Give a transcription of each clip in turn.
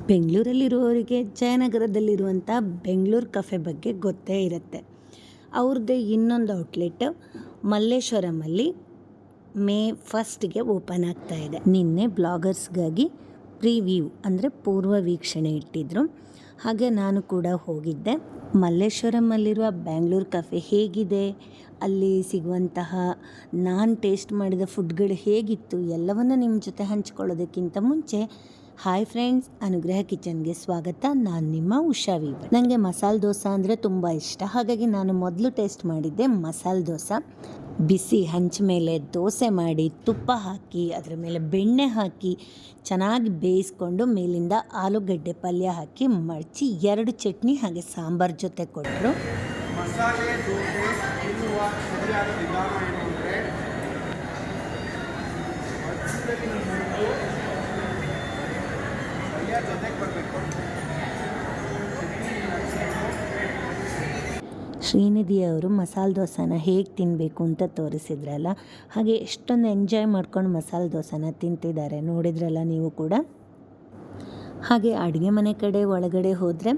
ಬೆಂಗಳೂರಲ್ಲಿರುವವರಿಗೆ ಜಯನಗರದಲ್ಲಿರುವಂಥ ಬೆಂಗಳೂರು ಕಫೆ ಬಗ್ಗೆ ಗೊತ್ತೇ ಇರುತ್ತೆ. ಅವ್ರದ್ದೇ ಇನ್ನೊಂದು ಔಟ್ಲೆಟ್ ಮಲ್ಲೇಶ್ವರಮಲ್ಲಿ ಮೇ 1ಗೆ ಓಪನ್ ಆಗ್ತಾ ಇದೆ. ನಿನ್ನೆ ಬ್ಲಾಗರ್ಸ್ಗಾಗಿ ಪ್ರಿವ್ಯೂ ಅಂದರೆ ಪೂರ್ವ ವೀಕ್ಷಣೆ ಇಟ್ಟಿದ್ರು. ಹಾಗೆ ನಾನು ಕೂಡ ಹೋಗಿದ್ದೆ. ಮಲ್ಲೇಶ್ವರಮಲ್ಲಿರುವ ಬ್ಯಾಂಗ್ಳೂರು ಕಫೆ ಹೇಗಿದೆ, ಅಲ್ಲಿ ಸಿಗುವಂತಹ ನಾನು ಟೇಸ್ಟ್ ಮಾಡಿದ ಫುಡ್ಗಳು ಹೇಗಿತ್ತು ಎಲ್ಲವನ್ನು ನಿಮ್ಮ ಜೊತೆ ಹಂಚ್ಕೊಳ್ಳೋದಕ್ಕಿಂತ ಮುಂಚೆ ಹಾಯ್ ಫ್ರೆಂಡ್ಸ್, ಅನುಗ್ರಹ ಕಿಚನ್ಗೆ ಸ್ವಾಗತ. ನಾನು ನಿಮ್ಮ ಉಷಾ ವೀವರ್. ನನಗೆ ಮಸಾಲೆ ದೋಸೆ ಅಂದರೆ ತುಂಬ ಇಷ್ಟ. ಹಾಗಾಗಿ ನಾನು ಮೊದಲು ಟೇಸ್ಟ್ ಮಾಡಿದ್ದೆ ಮಸಾಲೆ ದೋಸೆ. ಬಿಸಿ ಹಂಚ ಮೇಲೆ ದೋಸೆ ಮಾಡಿ ತುಪ್ಪ ಹಾಕಿ ಅದರ ಮೇಲೆ ಬೆಣ್ಣೆ ಹಾಕಿ ಚೆನ್ನಾಗಿ ಬೇಯಿಸ್ಕೊಂಡು ಮೇಲಿಂದ ಆಲೂಗಡ್ಡೆ ಪಲ್ಯ ಹಾಕಿ ಮಡಚಿ 2 ಚಟ್ನಿ ಹಾಗೆ ಸಾಂಬಾರು ಜೊತೆ ಕೊಟ್ಟರು. ಮಸಾಲೆ ದೋಸೆ ತಿನ್ನುವ ಸರಿಯಾದ ವಿಧಾನ ಏನು ಅಂದರೆ ಪಲ್ಯ ಜೊತೆಗೆ ಬರಬೇಕು. ಶ್ರೀನಿಧಿ ಅವರು ಮಸಾಲೆ ದೋಸೆನ ಹೇಗೆ ತಿನ್ನಬೇಕು ಅಂತ ತೋರಿಸಿದ್ರಲ್ಲ, ಹಾಗೆ ಎಷ್ಟೊಂದು ಎಂಜಾಯ್ ಮಾಡ್ಕೊಂಡು ಮಸಾಲೆ ದೋಸೆನ ತಿಂತಿದ್ದಾರೆ, ನೋಡಿದ್ರಲ್ಲ ನೀವು ಕೂಡ. ಹಾಗೆ ಅಡುಗೆ ಮನೆ ಕಡೆ ಒಳಗಡೆ ಹೋದರೆ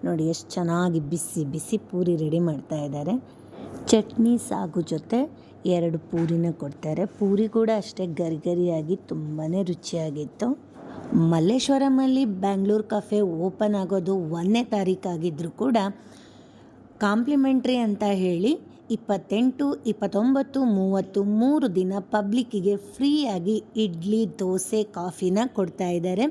ನೋಡಿ ಎಷ್ಟು ಚೆನ್ನಾಗಿ ಬಿಸಿ ಬಿಸಿ ಪೂರಿ ರೆಡಿ ಮಾಡ್ತಾ ಇದ್ದಾರೆ. ಚಟ್ನಿ ಸಾಗು ಜೊತೆ 2 ಪೂರಿನ ಕೊಡ್ತಾರೆ. ಪೂರಿ ಕೂಡ ಅಷ್ಟೇ ಗರಿಗರಿಯಾಗಿ ತುಂಬಾ ರುಚಿಯಾಗಿತ್ತು. ಮಲ್ಲೇಶ್ವರಮಲ್ಲಿ ಬ್ಯಾಂಗ್ಳೂರು ಕಫೆ ಓಪನ್ ಆಗೋದು 1ನೇ ತಾರೀಕಾಗಿದ್ದರೂ ಕೂಡ ಕಾಂಪ್ಲಿಮೆಂಟ್ರಿ ಅಂತ ಹೇಳಿ 28, 29, 30 3 ದಿನ ಪಬ್ಲಿಕ್ಕಿಗೆ ಫ್ರೀಯಾಗಿ ಇಡ್ಲಿ, ದೋಸೆ, ಕಾಫಿನ ಕೊಡ್ತಾ ಇದ್ದಾರೆ.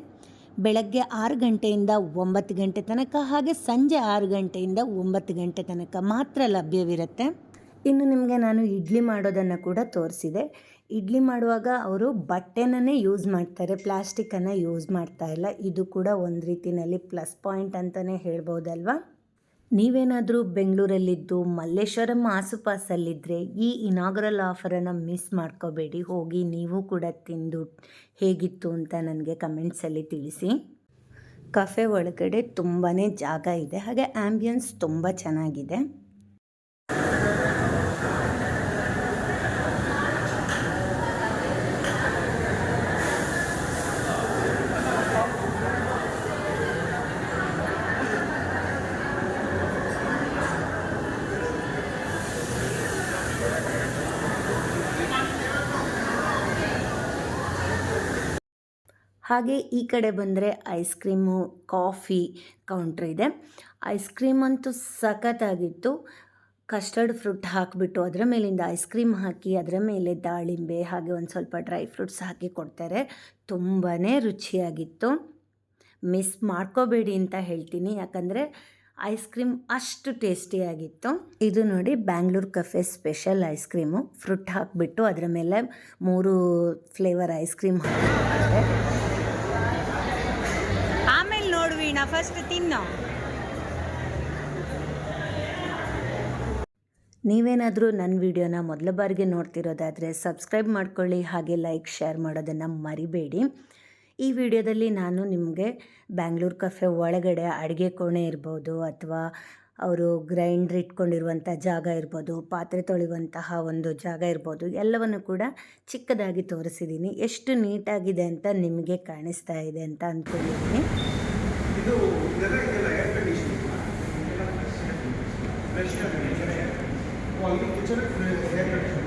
ಬೆಳಗ್ಗೆ 6 ಗಂಟೆಯಿಂದ 9 ಗಂಟೆ ತನಕ, ಹಾಗೆ ಸಂಜೆ 6 ಗಂಟೆಯಿಂದ 9 ಗಂಟೆ ತನಕ ಮಾತ್ರ ಲಭ್ಯವಿರುತ್ತೆ. ಇನ್ನು ನಿಮಗೆ ನಾನು ಇಡ್ಲಿ ಮಾಡೋದನ್ನು ಕೂಡ ತೋರಿಸಿದೆ. ಇಡ್ಲಿ ಮಾಡುವಾಗ ಅವರು ಬಟ್ಟೆನೇ ಯೂಸ್ ಮಾಡ್ತಾರೆ, ಪ್ಲಾಸ್ಟಿಕ್ಕನ್ನು ಯೂಸ್ ಮಾಡ್ತಾ ಇಲ್ಲ. ಇದು ಕೂಡ ಒಂದು ರೀತಿಯಲ್ಲಿ ಪ್ಲಸ್ ಪಾಯಿಂಟ್ ಅಂತಲೇ ಹೇಳ್ಬೋದಲ್ವಾ. ನೀವೇನಾದರೂ ಬೆಂಗಳೂರಲ್ಲಿದ್ದು ಮಲ್ಲೇಶ್ವರಂ ಆಸುಪಾಸಲ್ಲಿದ್ದರೆ ಈ ಇನಾಗ್ರಲ್ ಆಫರನ್ನು ಮಿಸ್ ಮಾಡ್ಕೋಬೇಡಿ. ಹೋಗಿ ನೀವು ಕೂಡ ತಿಂದು ಹೇಗಿತ್ತು ಅಂತ ನನಗೆ ಕಮೆಂಟ್ಸಲ್ಲಿ ತಿಳಿಸಿ. ಕಫೆ ಒಳಗಡೆ ತುಂಬಾ ಜಾಗ ಇದೆ, ಹಾಗೆ ಆ್ಯಂಬಿಯನ್ಸ್ ತುಂಬ ಚೆನ್ನಾಗಿದೆ. ಹಾಗೆ ಈ ಕಡೆ ಬಂದರೆ ಐಸ್ ಕ್ರೀಮು, ಕಾಫಿ ಕೌಂಟ್ರ್ ಇದೆ. ಐಸ್ ಕ್ರೀಮ್ ಅಂತೂ ಸಖತ್ತಾಗಿತ್ತು. ಕಸ್ಟರ್ಡ್ ಫ್ರೂಟ್ ಹಾಕಿಬಿಟ್ಟು ಅದರ ಮೇಲಿಂದ ಐಸ್ ಕ್ರೀಮ್ ಹಾಕಿ ಅದರ ಮೇಲೆ ದಾಳಿಂಬೆ ಹಾಗೆ ಒಂದು ಸ್ವಲ್ಪ ಡ್ರೈ ಫ್ರೂಟ್ಸ್ ಹಾಕಿ ಕೊಡ್ತಾರೆ. ತುಂಬಾ ರುಚಿಯಾಗಿತ್ತು. ಮಿಸ್ ಮಾಡ್ಕೋಬೇಡಿ ಅಂತ ಹೇಳ್ತೀನಿ, ಯಾಕಂದರೆ ಐಸ್ ಕ್ರೀಮ್ ಅಷ್ಟು ಟೇಸ್ಟಿಯಾಗಿತ್ತು. ಇದು ನೋಡಿ Bangalore ಕಫೆ special ice cream. Fruit ಹಾಕಿಬಿಟ್ಟು ಅದರ ಮೇಲೆ 3 ಫ್ಲೇವರ್ ಐಸ್ ಕ್ರೀಮ್ ಹಾಕಿದ್ದಾರೆ. ಆಮೇಲೆ ನೋಡುವೀಣ, ಫಸ್ಟ್ ತಿನ್ನೋ. ನೀವೇನಾದರೂ ನನ್ನ ವಿಡಿಯೋನ ಮೊದಲ ಬಾರಿಗೆ ನೋಡ್ತಿರೋದಾದರೆ ಸಬ್ಸ್ಕ್ರೈಬ್ ಮಾಡ್ಕೊಳ್ಳಿ, ಹಾಗೆ ಲೈಕ್ ಶೇರ್ ಮಾಡೋದನ್ನು ಮರಿಬೇಡಿ. ಈ ವಿಡಿಯೋದಲ್ಲಿ ನಾನು ನಿಮಗೆ ಬ್ಯಾಂಗ್ಳೂರು ಕಫೆ ಒಳಗಡೆ ಅಡುಗೆ ಕೋಣೆ ಇರ್ಬೋದು, ಅಥವಾ ಅವರು ಗ್ರೈಂಡ್ರ್ ಇಟ್ಕೊಂಡಿರುವಂಥ ಜಾಗ ಇರ್ಬೋದು, ಪಾತ್ರೆ ತೊಳೆಯುವಂತಹ ಒಂದು ಜಾಗ ಇರ್ಬೋದು, ಎಲ್ಲವನ್ನು ಕೂಡ ಚಿಕ್ಕದಾಗಿ ತೋರಿಸಿದ್ದೀನಿ. ಎಷ್ಟು ನೀಟಾಗಿದೆ ಅಂತ ನಿಮಗೆ ಕಾಣಿಸ್ತಾ ಇದೆ ಅಂತ ಅಂದ್ಕೊಂಡಿದ್ದೀನಿ. ಇದು air condition kitchen air condition